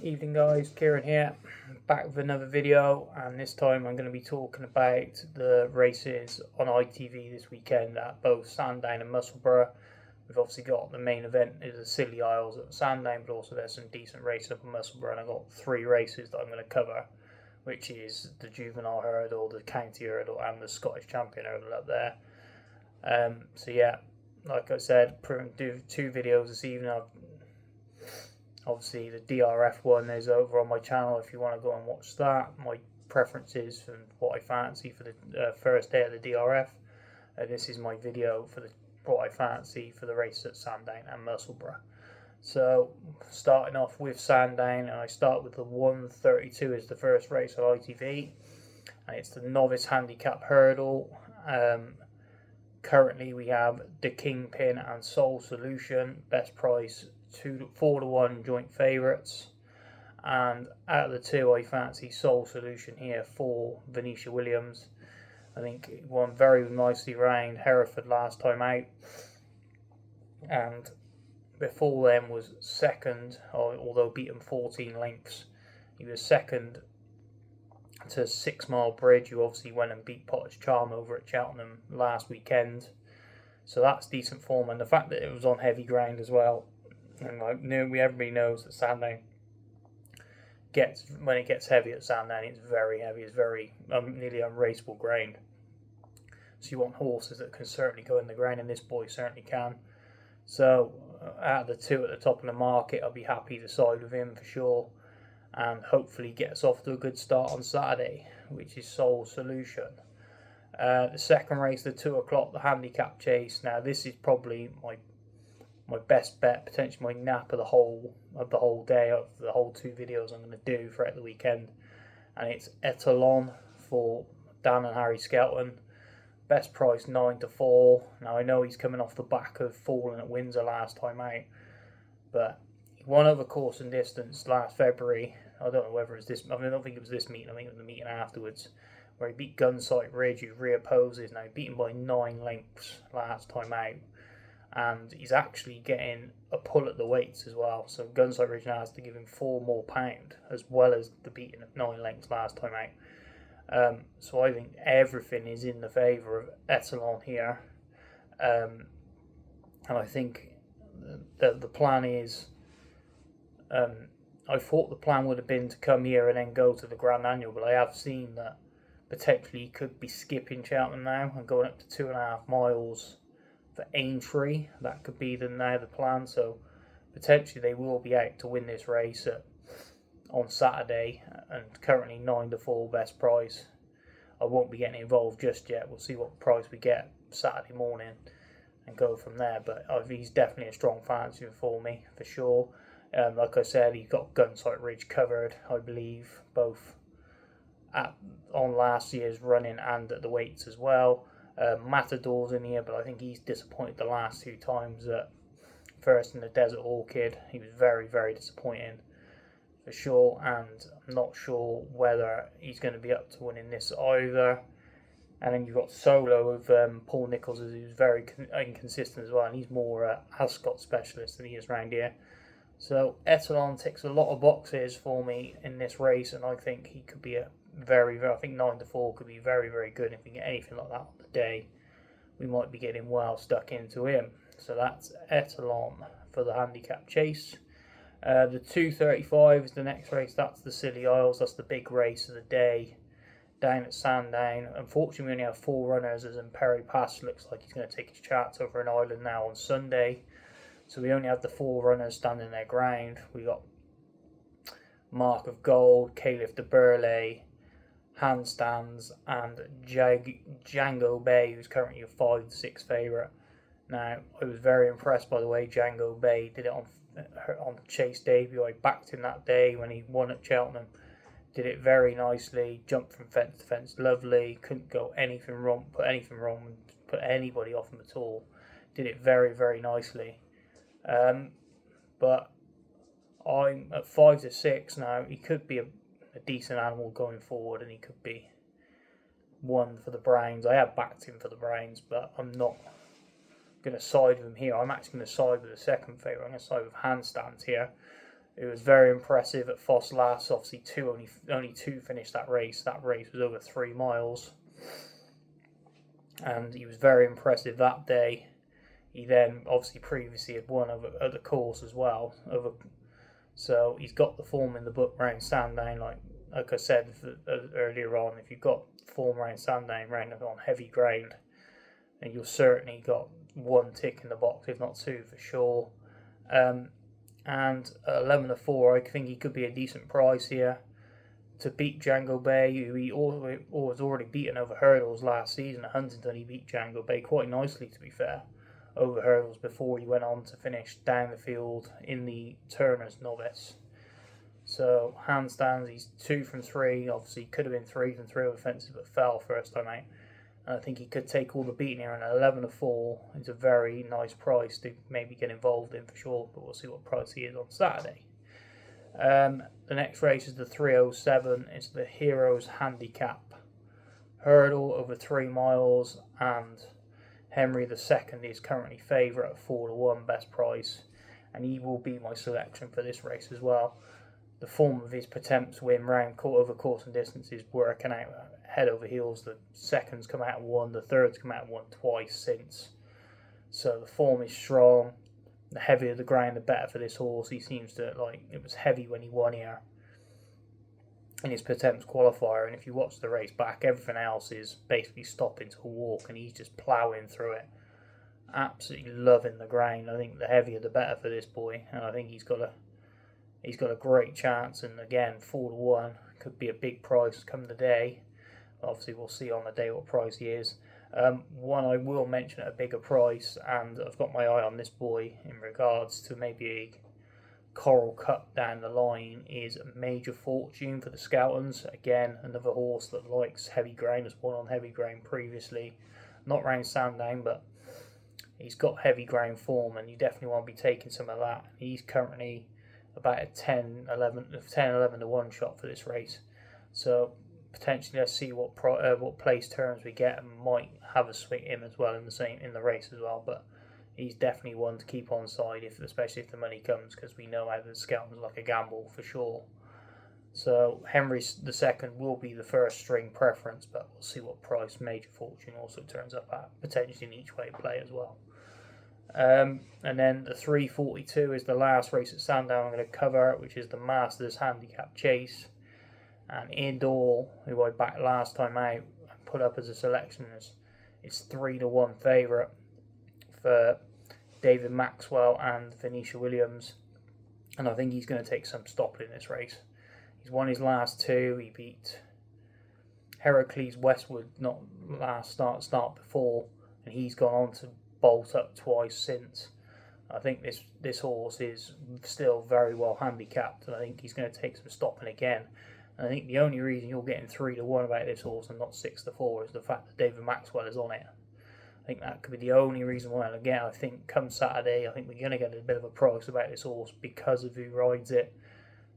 Evening guys, Kieran here, back with another video, and this time I'm going to be talking about the races on ITV this weekend at both Sandown and Musselburgh. We've obviously got the main event is the Scilly Isles at Sandown, but also there's some decent racing up in Musselburgh, and I've got three races that I'm going to cover, which is the Juvenile Hurdle, the County Hurdle, and the Scottish Champion Hurdle up there. So yeah, like I said, do two videos this evening. Obviously, the DRF one is over on my channel if you want to go and watch that. My preferences and what I fancy for the first day of the DRF. This is my video for what I fancy for the race at Sandown and Musselburgh. So, starting off with Sandown, and I start with the 132 as the first race on ITV, and it's the Novice Handicap Hurdle. Currently, we have the Kingpin and Soul Solution, best price 4 to 1 joint favourites, and out of the two I fancy Soul Solution here for Venetia Williams. I think it won very nicely round Hereford last time out, and before then was second, although beaten 14 lengths. He was second to 6 Mile Bridge, who obviously went and beat Potter's Charm over at Cheltenham last weekend, so that's decent form. And the fact that it was on heavy ground as well, and everybody knows that Sandown when it gets heavy at Sandown, it's very heavy. It's very nearly unraceable ground. So you want horses that can certainly go in the ground, and this boy certainly can. So out of the two at the top of the market, I'll be happy to side with him for sure, and hopefully gets off to a good start on Saturday, which is Soul Solution. The second race, the 2 o'clock, the handicap chase. Now this is probably my best bet, potentially my nap of the whole day, of the whole two videos I'm going to do throughout the weekend, and it's Etalon for Dan and Harry Skelton. Best price 9 to 4. Now I know he's coming off the back of falling at Windsor last time out, but he won over course and distance last February. I don't know whether it's this. I don't think it was this meeting. I think it was the meeting afterwards, where he beat Gunsight Ridge, who reopposes. Now he beat him by 9 lengths last time out, and he's actually getting a pull at the weights as well. So Gunsight Ridge now has to give him £4 more, as well as the beating of 9 lengths last time out. So I think everything is in the favour of Etalon here, and I think the plan is, I thought the plan would have been to come here and then go to the Grand Annual, but I have seen that potentially he could be skipping Cheltenham now and going up to 2.5 miles for Aintree. That could be the plan. So potentially they will be out to win this race on Saturday, and currently 9 to 4 best price. I won't be getting involved just yet. We'll see what price we get Saturday morning and go from there. But he's definitely a strong fancy for me for sure. Like I said, he's got Gunsight Ridge covered, I believe, both on last year's running and at the weights as well. Matador's in here, but I think he's disappointed the last 2 times. First in the Desert Orchid, he was very, very disappointing for sure, and I'm not sure whether he's going to be up to winning this either. And then you've got Solo with Paul Nicholls, who's very inconsistent as well, and he's more a Ascot specialist than he is round here. So Etalon ticks a lot of boxes for me in this race, and I think he could be I think 9 to 4 could be very, very good. If we get anything like that on the day, we might be getting well stuck into him. So that's Etalon for the handicap chase. The 2:35 is the next race. That's the Scilly Isles. That's the big race of the day down at Sandown. Unfortunately, we only have 4 runners, as in Perry Pass looks like he's going to take his chance over an island now on Sunday. So we only have the 4 runners standing their ground. We got Mark of Gold, Caliph de Burley, Handstands, and Django Bay, who's currently a 5 to 6 favourite. Now, I was very impressed by the way Django Bay did it on the chase debut. I backed him that day when he won at Cheltenham. Did it very nicely, jumped from fence to fence, lovely, couldn't go anything wrong, put anybody off him at all. Did it very, very nicely. But I'm at 5 to 6 now. He could be a decent animal going forward, and he could be one for the Browns. I have backed him for the Browns, but I'm not going to side with him here. I'm actually going to side with the second favourite. I'm going to side with Handstands here. It was very impressive at Foss last. Obviously, only two finished that race. That race was over 3 miles, and he was very impressive that day. He then obviously previously had won over at the course as well. So he's got the form in the book round Sandown. Like I said earlier on, if you've got form round Sandown, round on heavy ground, and you've certainly got one tick in the box, if not two for sure. And at 11-4, I think he could be a decent price here to beat Django Bay, who he was already beaten over hurdles last season. At Huntington, he beat Django Bay quite nicely, to be fair, over hurdles before he went on to finish down the field in the Turner's Novice. So, handstands, he's 2 from 3. Obviously, could have been 3 from 3 over fences, but fell first time out. And I think he could take all the beating here, and 11-4 is a very nice price to maybe get involved in for sure, but we'll see what price he is on Saturday. The next race is the 307. It's the Heroes Handicap Hurdle over 3 miles, and Henry II is currently favourite at 4-1 best price, and he will be my selection for this race as well. The form of his attempts win round over course and distance is working out head over heels. The seconds come out and won, the thirds come out and won twice since. So the form is strong. The heavier the ground, the better for this horse. He seems to it was heavy when he won here in his Pertemps qualifier, and if you watch the race back, everything else is basically stopping to a walk, and he's just ploughing through it, absolutely loving the ground. I think the heavier the better for this boy, and I think he's got a great chance. And again, 4-1 could be a big price come the day. Obviously, we'll see on the day what price he is. One I will mention at a bigger price, and I've got my eye on this boy in regards to maybe a Coral Cup down the line, is Major Fortune for the Scoutons. Again, another horse that likes heavy ground, has won on heavy ground previously. Not round Sandown, but he's got heavy ground form, and you definitely want to be taking some of that. He's currently about a 10-11 to 1 shot for this race. So potentially, let's see what place terms we get, and might have a swing him as well in the race as well. But he's definitely one to keep on side, especially if the money comes, because we know how the Scoutons like a gamble for sure. So Henry II will be the first string preference, but we'll see what price Major Fortune also turns up at, potentially in each way play as well. And then the 342 is the last race at Sandown I'm going to cover, which is the Masters Handicap Chase. And Indoor, who I backed last time out and put up as a selection, is 3-1 favourite for David Maxwell and Venetia Williams. And I think he's going to take some stopping in this race. He's won his last 2. He beat Heracles Westwood not last start before, and he's gone on to bolt up twice since. I think this horse is still very well handicapped, and I think he's going to take some stopping again. And I think the only reason you're getting 3-1 about this horse and not 6-4 is the fact that David Maxwell is on it. I think that could be the only reason why. And again, I think come Saturday, I think we're going to get a bit of a price about this horse because of who rides it.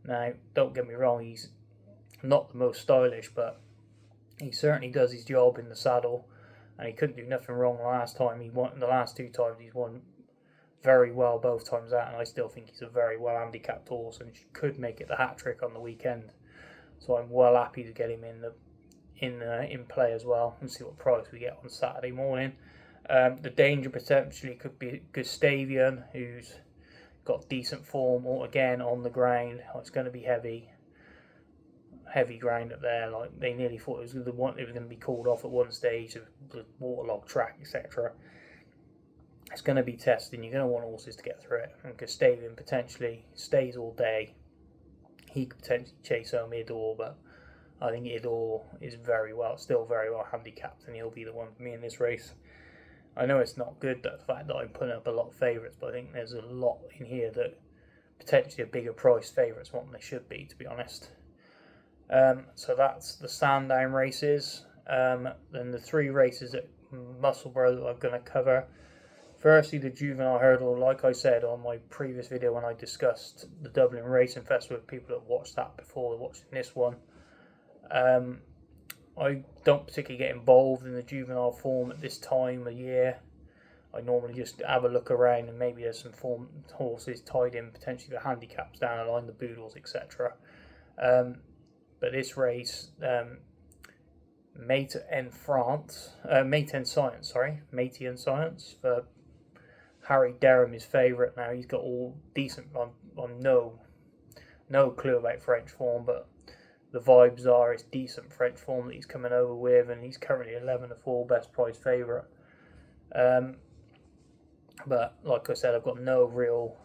Now, don't get me wrong, he's not the most stylish, but he certainly does his job in the saddle, and he couldn't do nothing wrong last time. He won the last 2 times. He's won very well both times out, and I still think he's a very well handicapped horse and could make it the hat trick on the weekend. So I'm well happy to get him in play as well, and see what price we get on Saturday morning. The danger potentially could be Gustavian, who's got decent form, or again on the ground. It's going to be heavy ground up there. Like they nearly thought it was going to be called off at one stage, the waterlogged track, etc. It's going to be testing. You're going to want horses to get through it, and Gustavian potentially stays all day. He could potentially chase home Idor, but I think Idor is still very well handicapped, and he'll be the one for me in this race. I know it's not good, the fact that I'm putting up a lot of favourites, but I think there's a lot in here that potentially a bigger price favourites want than they should be, to be honest. So that's the Sandown races. Then the 3 races at Musselburgh that I'm going to cover. Firstly, the Juvenile Hurdle. Like I said on my previous video when I discussed the Dublin Racing Festival with people that watched that before watching this one, I don't particularly get involved in the juvenile form at this time of year. I normally just have a look around, and maybe there's some form horses tied in potentially the handicaps down the line, the Boodles, etc. But this race, Mate and Science for Harry Derham is favourite now. He's got all decent. I'm no clue about French form, but the vibes are it's decent French form that he's coming over with, and he's currently 11-4 best price favourite. But like I said, I've got no real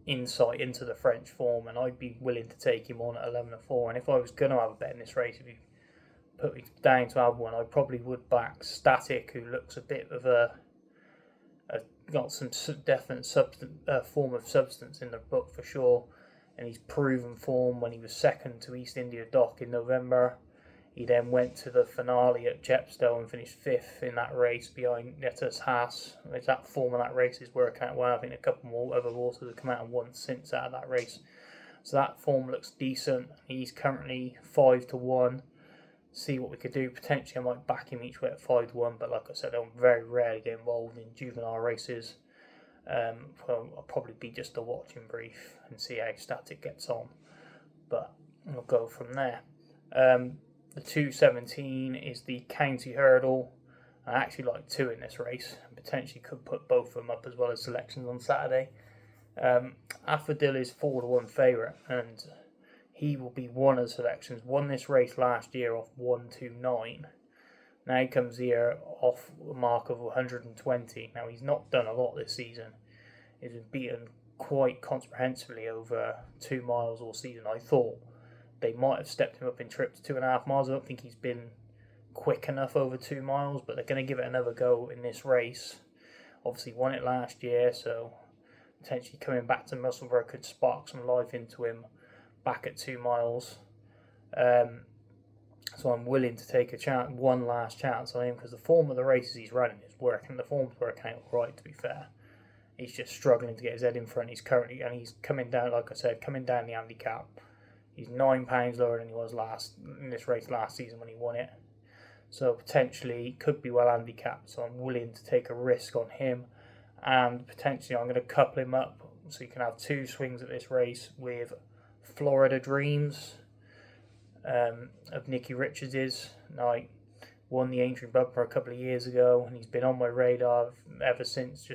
insight into the French form, and I'd be willing to take him on at 11-4. And if I was going to have a bet in this race, if you put me down to have one, I probably would back Static, who looks a bit of got some definite form of substance in the book for sure, and he's proven form when he was second to East India Dock in November. He then went to the finale at Chepstow and finished 5th in that race behind Nettas Haas. That form of that race is working out well. I think a couple more other horses have come out and won since out of that race. So that form looks decent. He's currently 5-1. See what we could do. Potentially I might back him each way at 5-1, but like I said, I don't very rarely get involved in juvenile races. I'll probably be just a watching brief and see how Static gets on. But we'll go from there. The 2:17 is the county hurdle. I actually like 2 in this race, and potentially could put both of them up as well as selections on Saturday. Affadil is 4-1 favourite, and he will be one of the selections. Won this race last year off 129. Now he comes here off a mark of 120. Now he's not done a lot this season. He's been beaten quite comprehensively over 2 miles all season. I thought they might have stepped him up in trips 2.5 miles. I don't think he's been quick enough over 2 miles, but they're going to give it another go in this race. Obviously won it last year, so potentially coming back to Musselburgh could spark some life into him back at 2 miles. So I'm willing to take one last chance on him, because the form of the races he's running is working. The form's working out right, to be fair. He's just struggling to get his head in front. He's coming down, like I said, coming down the handicap. He's £9 lower than he was in this race last season when he won it. So potentially he could be well handicapped. So I'm willing to take a risk on him, and potentially I'm going to couple him up so you can have 2 swings at this race with Florida Dreams of Nicky Richards's. Now, I won the Aintree Bumper a couple of years ago, and he's been on my radar ever since. He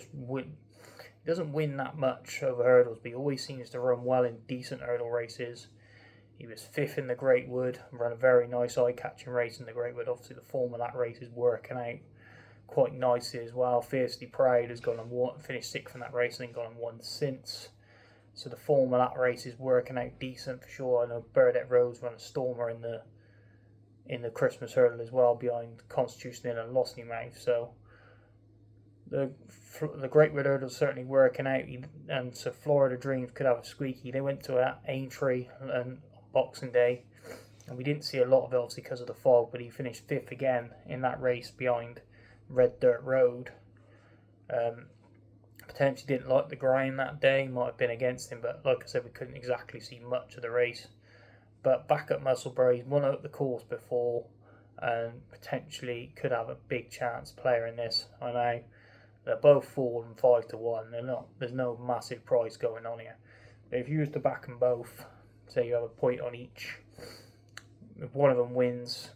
doesn't win that much over hurdles, but he always seems to run well in decent hurdle races. He was 5th in the Great Wood and ran a very nice eye-catching race in the Great Wood. Obviously, the form of that race is working out quite nicely as well. Fiercely Proud has gone and finished 6th in that race and then gone and won since. So the form of that race is working out decent for sure. I know Burdett Rose ran a stormer in the Christmas hurdle as well behind Constitution Inn and Lossney-Mouth. So the Great Wood hurdle is certainly working out, and so Florida Dreams could have a squeaky. They went to Aintree and Boxing Day, and we didn't see a lot of it obviously because of the fog, but he finished 5th again in that race behind Red Dirt Road. Potentially didn't like the grind that day, might have been against him, but like I said, we couldn't exactly see much of the race. But back at Musselburgh, he's won out the course before and potentially could have a big chance player in this. I know they're both 4 and 5-1. There's no massive price going on here. But if you was to back them both, say you have a point on each, if one of them wins,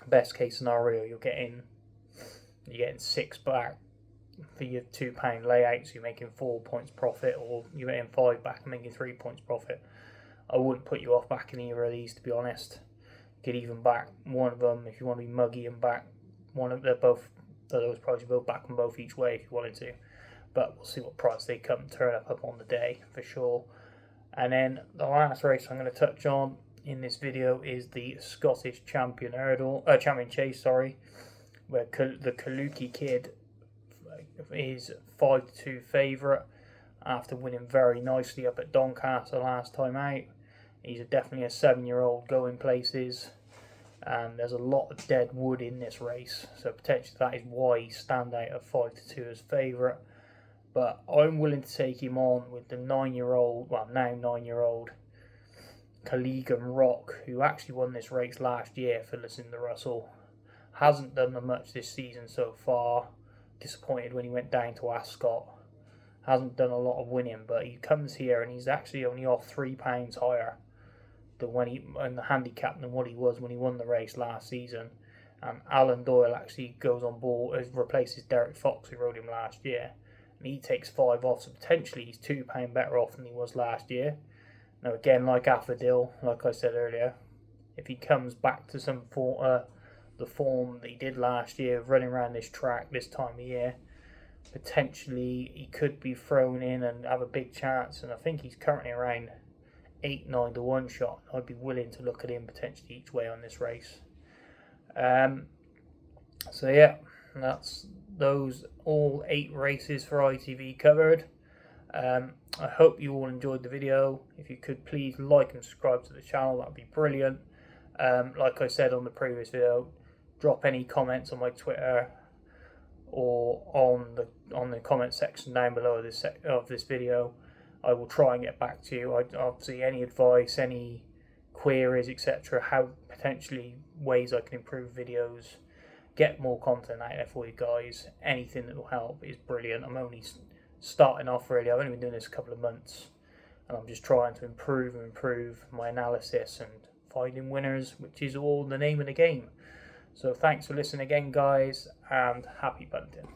best case scenario, you're getting 6 back for your £2 layout, so you're making 4 points profit, or you're getting 5 back and making 3 points profit. I wouldn't put you off backing either of these, to be honest. You could even back one of them if you want to be muggy and back one of them. Those prices, both back them both each way if you wanted to. But we'll see what price they turn up on the day for sure. And then the last race I'm going to touch on in this video is the Scottish Champion Chase, where the Kaluki Kid is 5-2 favourite after winning very nicely up at Doncaster last time out. He's definitely a 7-year-old going places, and there's a lot of dead wood in this race, so potentially that is why he stands out at 5-2 as favourite. But I'm willing to take him on with the now 9-year-old Collegan Rock, who actually won this race last year for Lucinda Russell. Hasn't done much this season so far. disappointed when he went down to Ascot. Hasn't done a lot of winning, but he comes here and he's actually only off £3 higher than when he in the handicap than what he was when he won the race last season. And Alan Doyle actually goes on board, replaces Derek Fox, who rode him last year, and he takes 5 off, so potentially he's £2 better off than he was last year. Now again, like Affadil, like I said earlier, if he comes back to some the form that he did last year, running around this track this time of year, potentially he could be thrown in and have a big chance. And I think he's currently around 8-9 to 1 shot. I'd be willing to look at him potentially each way on this race. So yeah, that's those all 8 races for ITV covered. I hope you all enjoyed the video. If you could please like and subscribe to the channel, that would be brilliant. Like I said on the previous video, drop any comments on my Twitter or on the comment section down below of this video. I will try and get back to you. Obviously, any advice, any queries, etc., how potentially ways I can improve videos, get more content out there for you guys. Anything that will help is brilliant. I'm only starting off really. I've only been doing this a couple of months, and I'm just trying to improve my analysis and finding winners, which is all the name of the game. So thanks for listening again, guys, and happy punting.